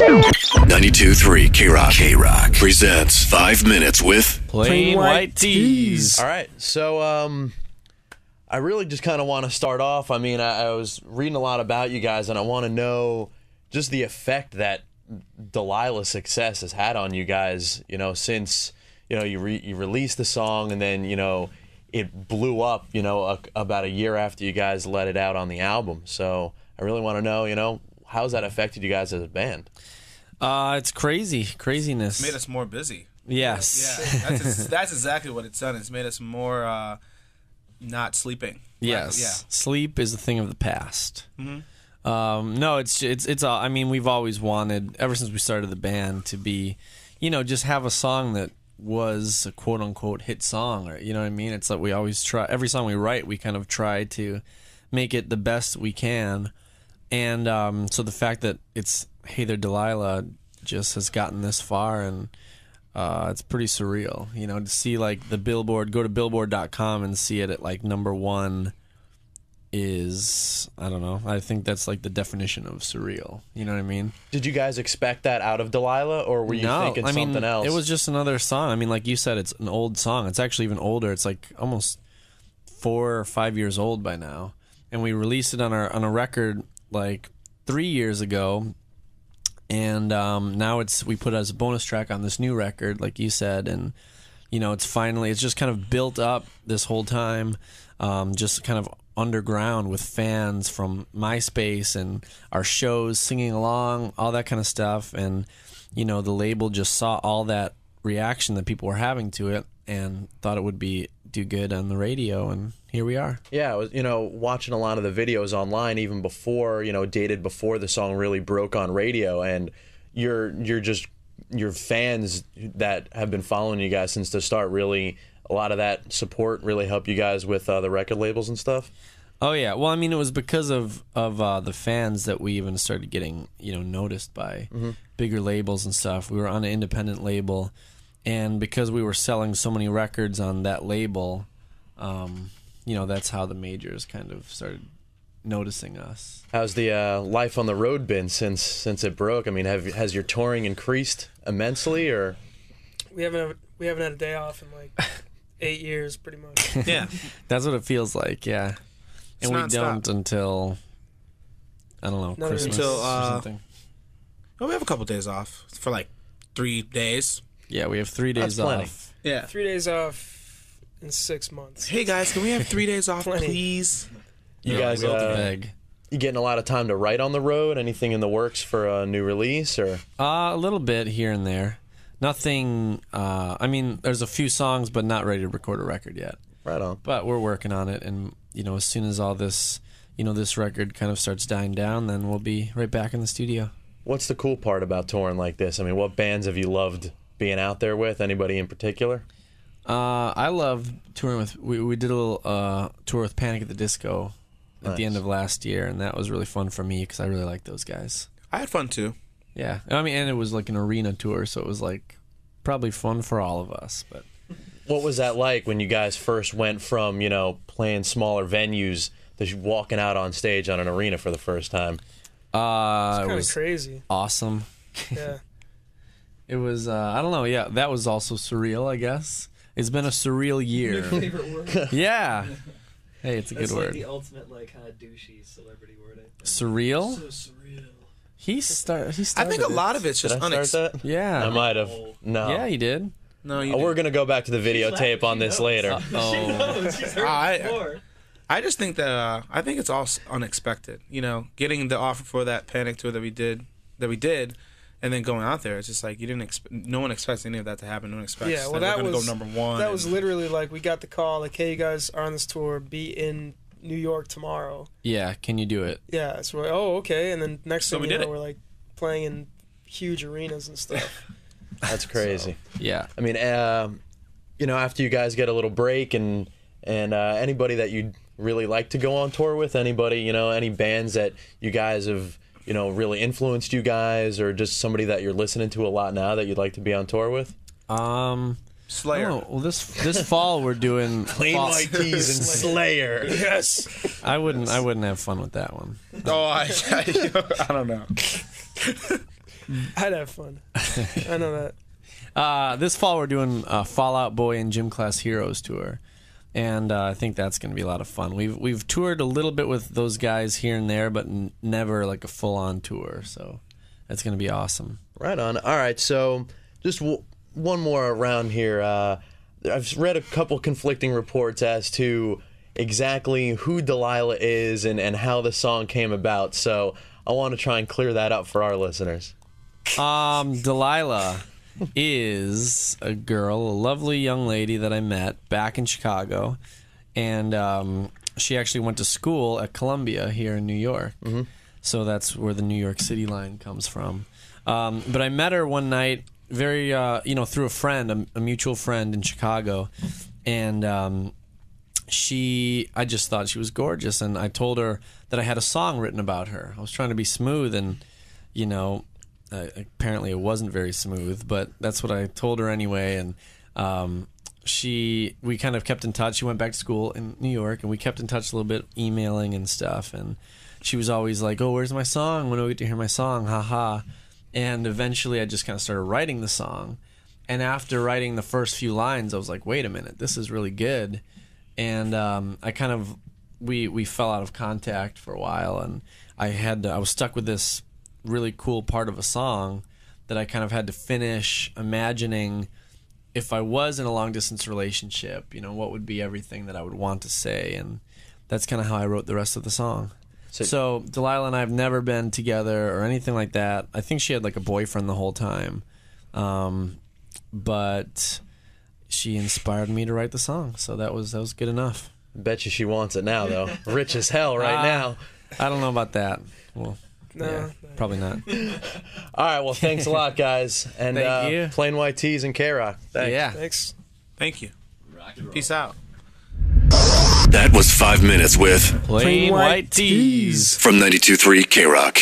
92.3 K-Rock presents 5 Minutes with Plain White Tees. All right, so I really just kind of want to start off. I mean, I was reading a lot about you guys, and I want to know just the effect that Delilah's success has had on you guys, you know, since, you know, you released the song, and then, you know, it blew up, you know, about a year after you guys let it out on the album. So I really want to know, you know, how's that affected you guys as a band? It's craziness. It's made us more busy. Yes. Yeah, that's exactly what it's done. It's made us more not sleeping. Yes. Yeah. Sleep is a thing of the past. Mm-hmm. No, it's I mean, we've always wanted, ever since we started the band, to be, you know, just have a song that was a quote unquote hit song, or, you know what I mean? It's like we always try, every song we write, we kind of try to make it the best we can. And so the fact that it's Hey There Delilah just has gotten this far, and it's pretty surreal, you know, to see like the Billboard, go to billboard.com and see it at like #1 is, I don't know, I think that's like the definition of surreal, you know what I mean? Did you guys expect that out of Delilah, or were you thinking something else? It was just another song. I mean, like you said, it's an old song. It's actually even older. It's like almost 4 or 5 years old by now, and we released it on a record like 3 years ago. And now we put it as a bonus track on this new record, like you said, and you know, it's just kind of built up this whole time, just kind of underground with fans from MySpace and our shows, singing along, all that kind of stuff. And you know, the label just saw all that reaction that people were having to it and thought it would do good on the radio, and here we are. Yeah, I was, you know, watching a lot of the videos online, even before, you know, dated before the song really broke on radio, and your fans that have been following you guys since the start, really, a lot of that support really helped you guys with the record labels and stuff. Oh yeah, well, I mean, it was because of the fans that we even started getting, you know, noticed by bigger labels and stuff. We were on an independent label, and because we were selling so many records on that label, you know, that's how the majors kind of started noticing us. How's the life on the road been since it broke? I mean, has your touring increased immensely, or? We haven't had a day off in like 8 years, pretty much. Yeah. That's what it feels like, yeah. It's and we non-stop. don't until, I don't know, Not Christmas until, or something. Well, we have a couple days off for like 3 days. Yeah, we have 3 days That's plenty. off. Yeah. 3 days off in 6 months. Hey guys, can we have 3 days off, Plenty. please? You guys, we have to beg. you getting a lot of time to write on the road? Anything in the works for a new release, or? A little bit here and there. Nothing, I mean, there's a few songs, but not ready to record a record yet. Right on. But we're working on it, and, you know, as soon as all this, you know, this record kind of starts dying down, then we'll be right back in the studio. What's the cool part about touring like this? I mean, what bands have you loved being out there with? Anybody in particular? I love touring with, we did a little tour with Panic at the Disco at the end of last year, and that was really fun for me because I really like those guys. I had fun too. Yeah, I mean, and it was like an arena tour, so it was like probably fun for all of us. But What was that like when you guys first went from, you know, playing smaller venues to walking out on stage on an arena for the first time? It's kind it of was crazy. awesome. Yeah. It was, I don't know, yeah, that was also surreal, I guess. It's been a surreal year. Favorite word. Yeah. Hey, it's a That's good like word. the ultimate, like, kind of douchey celebrity word. I think. Surreal? So surreal. He started I think a lot of it's Did just I start that? Yeah. I might have. No. Yeah, he did. No, you Oh, we're didn't. going to go back to the videotape on this later. She knows. She's heard it before. I just think that I think it's all unexpected. You know, getting the offer for that Panic tour that we did, and then going out there. It's just like you didn't. No one expects any of that to happen. No one expects. Yeah, well, that that we're was gonna go #1. That was literally like we got the call, like, hey, you guys are on this tour, be in New York tomorrow. Yeah, can you do it? Yeah, so we're like, oh, okay, and then next So thing we you did know, it. we're like playing in huge arenas and stuff. That's crazy. Yeah. I mean, you know, after you guys get a little break, and anybody that you'd really like to go on tour with, anybody, you know, any bands that you guys have, you know, really influenced you guys, or just somebody that you're listening to a lot now that you'd like to be on tour with? Slayer. Oh, well, this fall we're doing Plain White Tees and Slayer. Yes. I wouldn't have fun with that one. Oh, I don't know. I'd have fun. I know that. This fall we're doing a Fall Out Boy and Gym Class Heroes tour, and I think that's going to be a lot of fun. We've toured a little bit with those guys here and there, but never like a full on tour. So that's going to be awesome. Right on. All right, so just one more around here. I've read a couple conflicting reports as to exactly who Delilah is and how the song came about. So I want to try and clear that up for our listeners. Delilah is a girl, a lovely young lady that I met back in Chicago, and she actually went to school at Columbia here in New York. Mm-hmm. So that's where the New York City line comes from. But I met her one night, very through a friend, a mutual friend in Chicago, and I just thought she was gorgeous, and I told her that I had a song written about her. I was trying to be smooth, and apparently it wasn't very smooth, but that's what I told her anyway. And we kind of kept in touch. She went back to school in New York, and we kept in touch a little bit, emailing and stuff. And she was always like, "Oh, where's my song? When do I get to hear my song? Ha ha." And eventually I just kind of started writing the song. And after writing the first few lines, I was like, wait a minute, this is really good. And we fell out of contact for a while, and I was stuck with this really cool part of a song that I kind of had to finish imagining if I was in a long distance relationship, what would be everything that I would want to say. And that's kind of how I wrote the rest of the song. So Delilah and I have never been together or anything like that. I think she had like a boyfriend the whole time. But she inspired me to write the song, so that was good enough. Bet you she wants it now, though. Rich as hell right now. I don't know about that. Well, No, yeah, probably not. All right, well, thanks a lot, guys. And Thank you. Plain White Tees and K-Rock. Thanks. Yeah. Thanks. Thank you. Peace out. That was 5 minutes with Plain white tees. from 92.3 K-Rock.